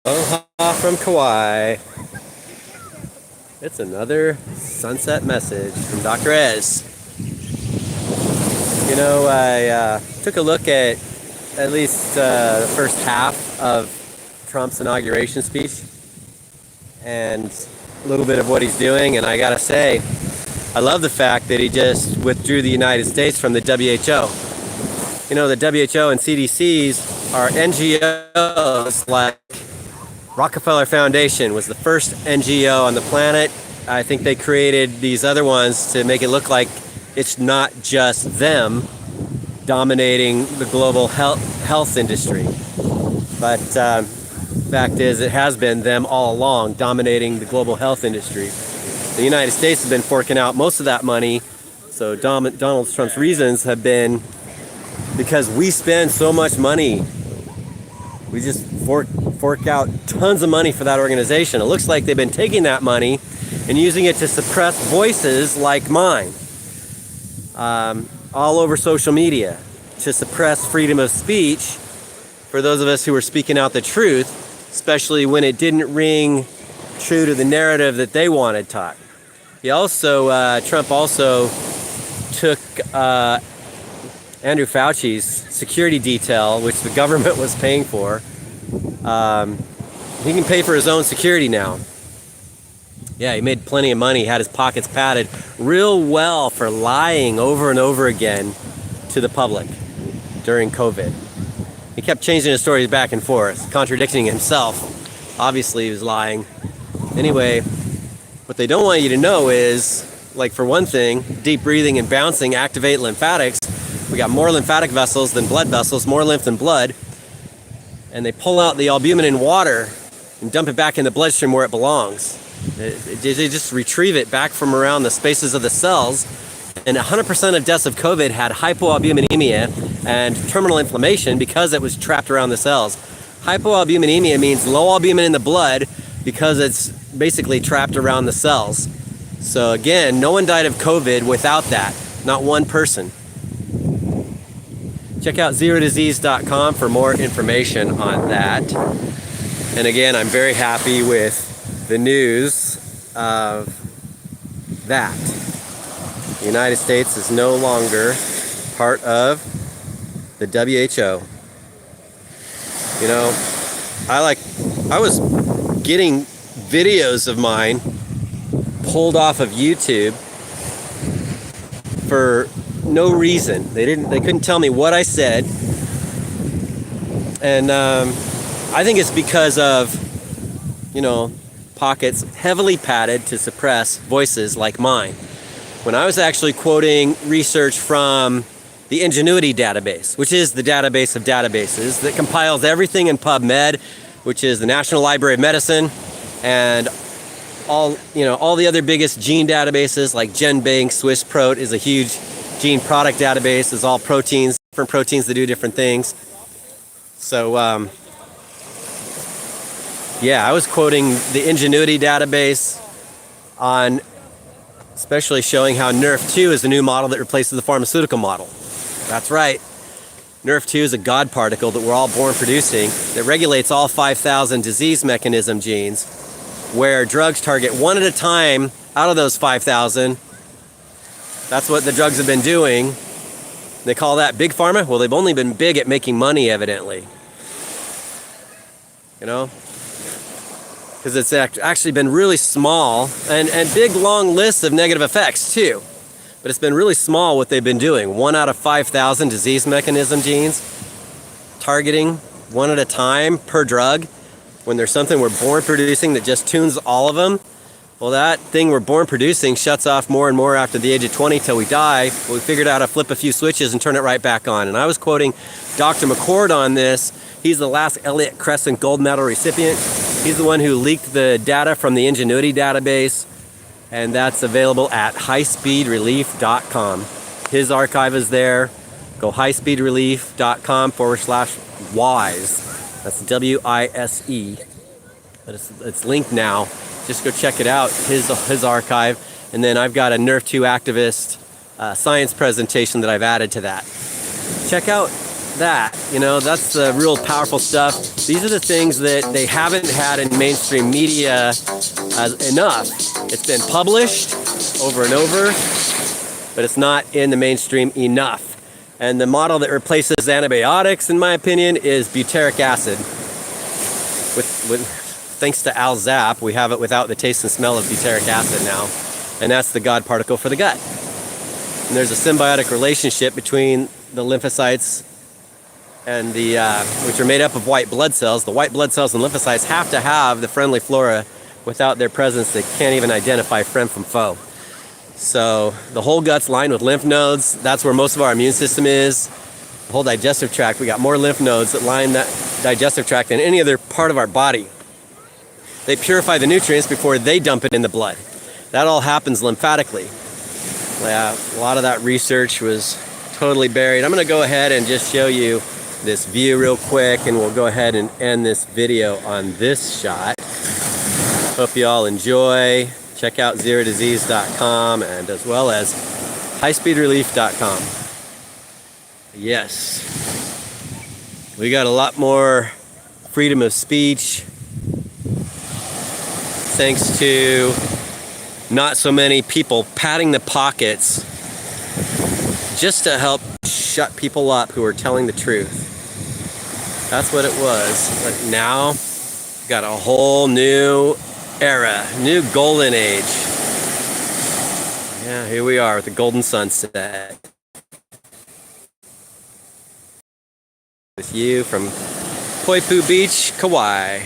Aloha from Kauai. It's another sunset message from Dr. Ez. I took a look at least the first half of Trump's inauguration speech and a little bit of what he's doing, and I gotta say, I love the fact that he just withdrew the United States from the WHO. The WHO and CDCs are NGOs. Like Rockefeller Foundation was the first NGO on the planet. I think they created these other ones to make it look like it's not just them dominating the global health industry. But fact is, it has been them all along dominating the global health industry. The United States has been forking out most of that money. So Donald Trump's reasons have been because we spend so much money. We just fork out tons of money for that organization. It looks like they've been taking that money and using it to suppress voices like mine all over social media, to suppress freedom of speech for those of us who are speaking out the truth, especially when it didn't ring true to the narrative that they wanted taught. Trump also took Andrew Fauci's security detail, which the government was paying for. He can pay for his own security now. Yeah, he made plenty of money, had his pockets padded real well for lying over and over again to the public during COVID. He kept changing his stories back and forth, contradicting himself. Obviously, he was lying. Anyway, what they don't want you to know is, like, for one thing, deep breathing and bouncing activate lymphatics. We got more lymphatic vessels than blood vessels, more lymph than blood. And they pull out the albumin in water and dump it back in the bloodstream where it belongs. They just retrieve it back from around the spaces of the cells. And 100% of deaths of COVID had hypoalbuminemia and terminal inflammation because it was trapped around the cells. Hypoalbuminemia means low albumin in the blood because it's basically trapped around the cells. So again, no one died of COVID without that. Not one person. Check out ZeroDisease.com for more information on that. And again, I'm very happy with the news of that. The United States is no longer part of the WHO. I was getting videos of mine pulled off of YouTube for no reason. They couldn't tell me what I said. And I think it's because of, pockets heavily padded to suppress voices like mine. When I was actually quoting research from the Ingenuity database, which is the database of databases that compiles everything in PubMed, which is the National Library of Medicine, and all the other biggest gene databases like GenBank, SwissProt is a huge gene product database. Is all proteins, different proteins that do different things. So, I was quoting the Ingenuity database on especially showing how NRF2 is the new model that replaces the pharmaceutical model. That's right. NRF2 is a God particle that we're all born producing that regulates all 5,000 disease mechanism genes, where drugs target one at a time out of those 5,000. That's what the drugs have been doing. They call that big pharma. Well, they've only been big at making money, evidently. Because it's actually been really small and big, long lists of negative effects, too. But it's been really small what they've been doing. 1 out of 5,000 disease mechanism genes, targeting one at a time per drug, when there's something we're born producing that just tunes all of them. Well, that thing we're born producing shuts off more and more after the age of 20 till we die. Well, we figured out how to flip a few switches and turn it right back on. And I was quoting Dr. McCord on this. He's the last Elliott Crescent Gold Medal recipient. He's the one who leaked the data from the Ingenuity database, and that's available at highspeedrelief.com. His archive is there. Go highspeedrelief.com/wise. That's WISE. But it's linked now. Just go check it out, his archive. And then I've got a NRF2 activist science presentation that I've added to that. Check out that. You know, that's the real powerful stuff. These are the things that they haven't had in mainstream media enough. It's been published over and over, but it's not in the mainstream enough. And the model that replaces antibiotics, in my opinion, is butyric acid. Thanks to Al Zapp, we have it without the taste and smell of butyric acid now. And that's the God particle for the gut. And there's a symbiotic relationship between the lymphocytes and the, which are made up of white blood cells. The white blood cells and lymphocytes have to have the friendly flora. Without their presence, they can't even identify friend from foe. So the whole gut's lined with lymph nodes. That's where most of our immune system is. The whole digestive tract, we got more lymph nodes that line that digestive tract than any other part of our body. They purify the nutrients before they dump it in the blood. That all happens lymphatically. Yeah, a lot of that research was totally buried. I'm gonna go ahead and just show you this view real quick, and we'll go ahead and end this video on this shot. Hope you all enjoy. Check out ZeroDisease.com and as well as HighSpeedRelief.com. Yes, we got a lot more freedom of speech thanks to not so many people patting the pockets just to help shut people up who are telling the truth. That's what it was. But now, got a whole new era, new golden age. Yeah, here we are with the golden sunset. With you from Poipu Beach, Kauai.